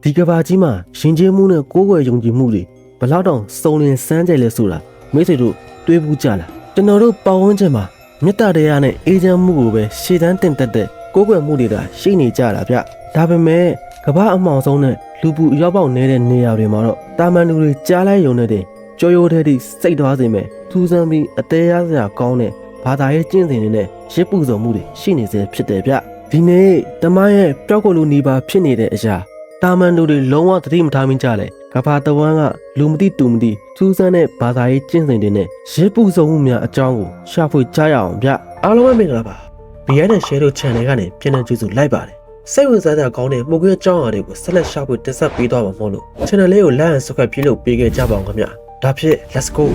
ဒီကဘာကြီးမှာရှင်ကျေးမှုနဲ့ကိုးကွယ်ယုံကြည်မှုတွေဘလောက်တောင်စုံလင်စမ်းကြလဲဆိုတာမိတ်ဆွေတို့တွေးဘူးကြလားကျွန်တော်တို့ပတ်ဝန်းကျင်မှာမေတ္တာတရားနဲ့အေးချမ်းမှုကိုပဲရှေ့တန်းတင်တက်တဲ့ကိုးကွယ်မှုတွေကရှိနေကြတာဗျဒါပေမဲ့ကဘာအမှောင်ဆုံးနဲ့လူပူရောက်ပေါက်နေတဲ့နေရာတွေမှာတော့တာမန်လူတွေကြားလိုက်ရုံနဲ့တင်ကြောရိုးတဲ့တိစိတ်သွားစေမဲ့ထူးဆန်းပြီးအသေးရစရာကောင်းတဲ့ဘာသာရေးကျင့်စဉ်တွေနဲ့ရစ်ပူဇော်မှုတွေရှိနေစေဖြစ်တယ်ဗျဒီနေ့တမန်ရဲ့ပျောက်ကွယ်လို့နေပါဖြစ်နေတဲ့အရာတာမန်လူတွေလုံးဝသတိမထားမိကြလဲကဘာတဝမ်းကလူမသိတူမသိထူးဆန်းတဲ့ဘာသာရေးကျင့်စဉ်တွေနဲ့ရစ်ပူဇော်မှုများအကြောင်းကိုရှာဖွေကြရအောင်ဗျအားလုံးပဲမင်္ဂလာပါ BN Share တို့ channel ကနေပြန်လည်ကြည့်စုလိုက်ပါတယ်စိတ်ဝင်စားစရာကောင်းတဲ့မှုခွင့်အကြောင်းအရာတွေကိုဆက်လက်ရှာဖွေတင်ဆက်ပေးသွားပါမို့လို့ channel လေးကို like and subscribe ပြုလုပ်ပေးခဲ့ကြပါအောင်ခင်ဗျဒါဖြစ် let's go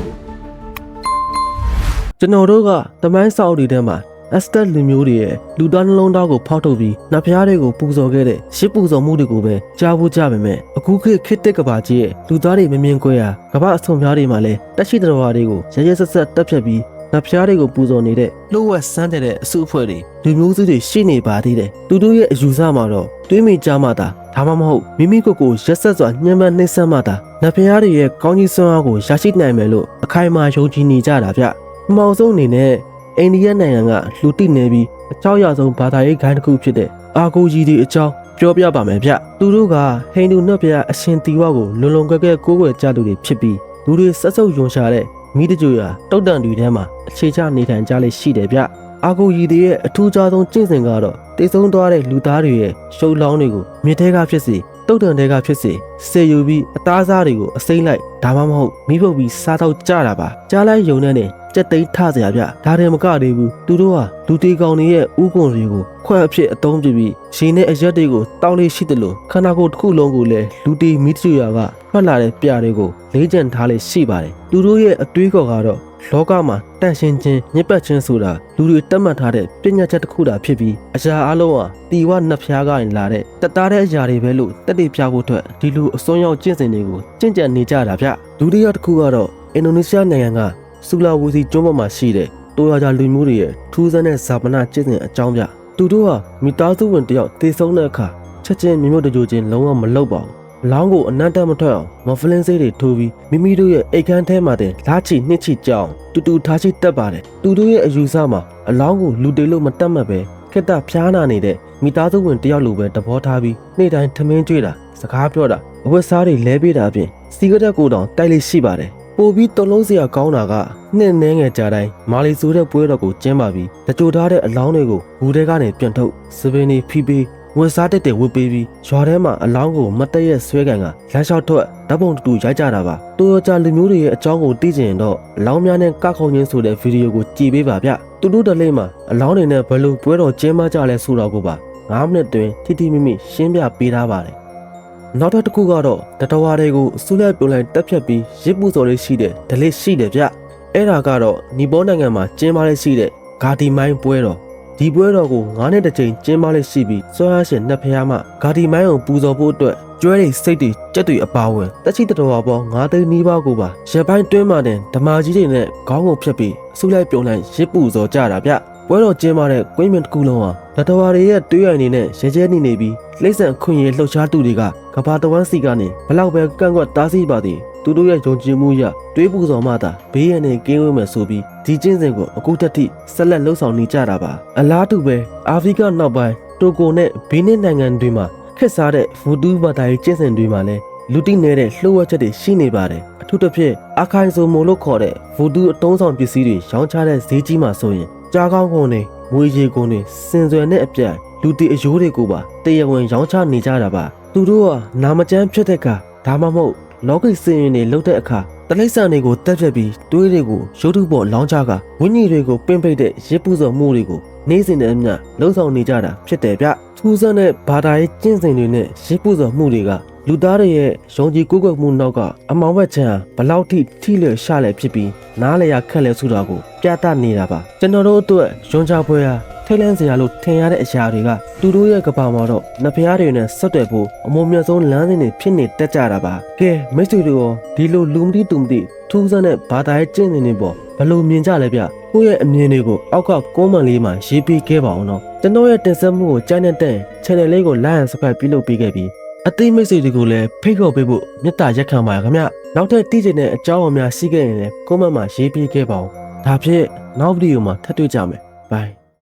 ကျွန်တော်တို့ကတမိုင်းစာအုပ်တွေထဲမှာအစတက်လူမျိုးတွေရဲ့လူသားနှလုံးသားကိုဖောက်ထုတ်ပြီးနတ်ဖျားတွေကိုပူဇော်ခဲ့တဲ့ရှစ်ပူဇော်မှုတွေကိုပဲကြားဖို့ကြပါမယ်အခုခေတ်တက်ကဘာကြီးရဲ့လူသားတွေမမြင်ခွဲရကမ္ဘာအဆုံများတွေမှာလည်းတက်ရှိတော်ဝါတွေကိုရရဆက်ဆက်တက်ဖြတ်ပြီးနတ်ဖျားတွေကိုပူဇော်နေတဲ့လှုပ်ဝက်ဆန်းတဲ့အစုအဖွဲ့တွေလူမျိုးစုတွေရှိနေပါသေးတယ်သူတို့ရဲ့အယူဆမှာတော့တွေးမိကြမှသာဒါမှမဟုတ်မိမိကိုယ်ကိုရက်ဆက်စွာညှဉ်းပန်းနှိပ်စက်မှသာနတ်ဖျားတွေရဲ့ကောင်းကြီးစွမ်းအားကိုရရှိနိုင်မယ်လို့အခိုင်အမာယုံကြည်နေကြတာဗျအမောင်ဆုံးအနေနဲ့အိန္ဒိယနိုင်ငံကလူတိနေပြီးအကြောက်ရဆုံးဘာသာရေးဂိုင်းတစ်ခုဖြစ်တဲ့အာဂိုကြီးတွေအကြောင်းပြောပြပါမယ်ဗျသူတို့ကဟိန္ဒူနှုတ်ပြအရှင်တီဝကိုလုံလုံကဲကဲကိုးကွယ်ကြသူတွေဖြစ်ပြီးလူတွေဆက်ဆုပ်ယွန်ရှာတဲ့မိတကြွရာတုတ်တန်တွေထဲမှာအခြေချနေထိုင်ကြလေရှိတယ်ဗျအာဂိုကြီးတွေရဲ့အထူးခြားဆုံးကျင့်စဉ်ကတော့တိတ်ဆုံးသွားတဲ့လူသားတွေရဲ့ရှုပ်လောင်းတွေကိုမြစ်ထဲကဖြစ်စေတုတ်တန်တွေကဖြစ်စေဆေယူပြီးအသားစားတွေကိုအစိမ့်လိုက်ဒါမှမဟုတ်မိဖုတ်ပြီးစားတော့ကြတာပါကြားလိုက်ယုံနဲ့ကြက်သိမ်းထစရာဗျဒါတယ်မကသေးဘူးသူတို့ဟာလူတီကောင်တွေရဲ့ဥကွန်တွေကိုခွက်အဖြစ်အသုံးပြုပြီးရှင်နဲ့အရက်တွေကိုတောင်းလေးရှိတယ်လို့ခန္ဓာကိုယ်တစ်ခုလုံးကိုလည်းလူတီမီတချူယာကထွက်လာတဲ့ပြတွေကိုလေးကျန်ထားလေးရှိပါတယ်သူတို့ရဲ့အတွေးခေါ်ကတော့လောကမှာတန့်ရှင်းခြင်းညစ်ပတ်ခြင်းဆိုတာလူတွေတတ်မှတ်ထားတဲ့ပညာချက်တစ်ခုတာဖြစ်ပြီးအရာအလုံးဟာတီဝနှက်ဖျားကနေလာတဲ့တသားတဲ့အရာတွေပဲလို့တက်တည်ပြဖို့အတွက်ဒီလိုအစွန်းရောက်ကျင့်စဉ်တွေကိုကျင့်ကြံနေကြတာဗျဒုတိယတစ်ခုကတော့အင်ဒိုနီးရှားနိုင်ငံကဆူလာဝီစီကျွန်းပေါ်မှာရှိတဲ့တိုယာဂျာလူမျိုးတွေရဲ့ထူးဆန်းတဲ့ဇာပနာကျင့်စဉ်အကြောင်းပြသူတို့ဟာမိသားစုဝင်တယောက်တည်ဆုံးတဲ့အခါချက်ချင်းမြမြို့တကြိုချင်းလုံးဝမလုပ်ပါဘူးအလောင်းကိုအနံ့တက်မထွက်အောင်မဖလင်းစေးတွေထိုးပြီးမိမိတို့ရဲ့အိတ်ခမ်းထဲမှာတင်လားချီနှစ်ချီကြောင်းတူထားရှိတတ်ပါတယ်သူတို့ရဲ့အယူဆမှာအလောင်းကိုလူတေလို့မတတ်မှတ်ပဲခက်တာဖျားနာနေတဲ့မိသားစုဝင်တယောက်လိုပဲသဘောထားပြီးနေ့တိုင်းထမင်းကျွေးတာစကားပြောတာအဝတ်စားတွေလဲပေးတာအပြင်စီကရက်ကိုတောင်တိုက်လေးရှိပါတယ်ပို့ပြီးတုံလုံးစရာကောင်းတာကနှစ်နှဲငယ်ကြာတိုင်းမာလီဆိုတဲ့ပွဲတော်ကိုကျင်းပါပြီးတကြိုထားတဲ့အလောင်းတွေကိုဘူးထဲကနေပြန်ထုတ်စပင်းနေဖီးပြီးဝတ်စားတဲ့ဝတ်ပေးပြီးရွာထဲမှာအလောင်းကိုမတည့်ရဆွဲကန်ကလမ်းလျှောက်ထွက်ဓာတ်ပုံတူရိုက်ကြတာပါတိုယိုတာလူမျိုးတွေရဲ့အကြောင်းကိုသိချင်တော့အလောင်းများနဲ့ကခုံချင်းဆိုတဲ့ဗီဒီယိုကိုကြည့်ပေးပါဗျတူတူတလေးမှာအလောင်းတွေနဲ့ဘယ်လိုပွဲတော်ကျင်းပကြလဲဆိုတော့ကိုပါ9မိနစ်တွင်ထိမိမိရှင်းပြပေးထားပါတယ်နောက်တစ်ခုကတော့တတဝါတွေကိုအစိုးရပြုံးလိုက်တက်ဖြတ်ပြီးရစ်ပူစော်လေးရှိတဲ့ဒလေးရှိတယ်ဗျအဲ့ဒါကတော့နီပေါနိုင်ငံမှာကျင်းပလေးရှိတဲ့ဂါတီမိုင်းပွဲတော်ဒီပွဲတော်ကို9နှစ်တစ်ကြိမ်ကျင်းပလေးရှိပြီးစွမ်းအားရှင်နှက်ဖျားမှဂါတီမိုင်းကိုပူဇော်ဖို့အတွက်ကျွဲတွေစိတ်တွေကြက်တွေအပါဝင်တက်ချီတတော်ပေါင်း9သိန်းနီးပါးကိုပါရပိုင်းတွင်းမှတင်ဓမာကြီးတွေနဲ့ခေါင်းကိုဖြတ်ပြီးအစိုးရပြုံးလိုက်ရစ်ပူစော်ကြတာဗျပွဲတော်ကျင်းပတဲ့ကွင်းမြင့်တစ်ခုလုံးဟာတတော်တွေရဲ့တွေးရိုင်နေနဲ့ရဲရဲနေပြီးလိမ့်ဆန်ခွင့်ရလှုပ်ရှားသူတွေကကဘာတဝမ်းစီကနေဘလောက်ပဲကန့်ကွက်တားဆီးပါသည်သူတို့ရဲ့ယုံကြည်မှုအရတွေးပူစော်မှသာဘေးရန်နဲ့ကင်းဝေးမယ်ဆိုပြီးဒီကျင့်စဉ်ကိုအခုတက်ထိဆက်လက်လှုပ်ဆောင်နေကြတာပါအလားတူပဲအာဖရိကနောက်ပိုင်းတိုကိုနဲ့ဘီနစ်နိုင်ငံတွေမှာခက်စားတဲ့ဗူဒူးဘာသာရေးကျင့်စဉ်တွေမှာလည်းလူတိနေတဲ့လှုပ်ဝက်ချက်တွေရှိနေပါတယ်အထူးသဖြင့်အခိုင်ဆိုမိုလို့ခေါ်တဲ့ဗူဒူးအတုံးဆောင်ပစ္စည်းတွေရောင်းချတဲ့ဈေးကြီးမှာဆိုရင်ကြားကောင်းကုန်တွေငွေကြေးကုန်တွေစင်စွယ်နဲ့အပြတ်လူတီအယိုးတွေကိုပါတရားဝင်ရောင်းချနေကြတာပါသူတို့ကနာမကျန်းဖြစ်တဲ့အခါဒါမှမဟုတ်လောကိစင်ရင်တွေလှုပ်တဲ့အခါတလိษံတွေကိုတက်ပြက်ပြီးတွေးတွေကိုရုပ်ထုပေါ်လောင်းချကဝိညာဉ်တွေကိုပင့်ပိတ်တဲ့ရစ်ပူစော်မှုတွေကိုနေ့စဉ်နဲ့အမျှလှုံ့ဆော်နေကြတာဖြစ်တယ်ဗျထူးဆန်းတဲ့ဘာသာရေးကျင့်စဉ်တွေနဲ့ရစ်ပူစော်မှုတွေကလူသားတွေရဲ့ယုံကြည်ကိုးကွယ်မှုနောက်ကအမောင်ဘက်ချမ်းဘလောက်ထိလျက်ရှာလဲဖြစ်ပြီးနားလည်ရခက်လဲဆိုတာကိုပြသနေတာပါကျွန်တော်တို့အတွက်ယွန်ချပွဲဟာထိတ်လန့်စရာလို့ထင်ရတဲ့အရာတွေကသူတို့ရဲ့ကဘာမှာတော့နဖျားတွေနဲ့ဆက်တယ်ဖို့အမုံမြတ်ဆုံးလမ်းစဉ်တွေဖြစ်နေတက်ကြတာပါကဲမိတ်ဆွေတို့ရောဒီလိုလူမတိတူမတိထူးဆန်းတဲ့ဘာသာရေးကျင့်စဉ်တွေပေါ်ဘယ်လိုမြင်ကြလဲဗျကိုယ့်ရဲ့အမြင်တွေကိုအောက်ကကွန်မန့်လေးမှာရေးပေးခဲ့ပါအောင်နော်ကျွန်တော်ရဲ့တင်ဆက်မှုကိုကြိုက်နေတဲ့ channel လေးကို like and subscribe ပြုလုပ်ပေးခဲ့ပြီး အသိမိတ်ဆွေတွေကိုလည်းဖိတ်ခေါ်ပေးဖို့မေတ္တာရက်ခံပါရခင်ဗျနောက်ထပ်တည်ကျင်တဲ့အကြောင်းအများရှိခဲ့ရင်လည်းကွန်မန့်မှာရေးပေးခဲ့ပါဦးဒါဖြင့်နောက်ဗီဒီယိုမှာထပ်တွေ့ကြမယ်ဘိုင်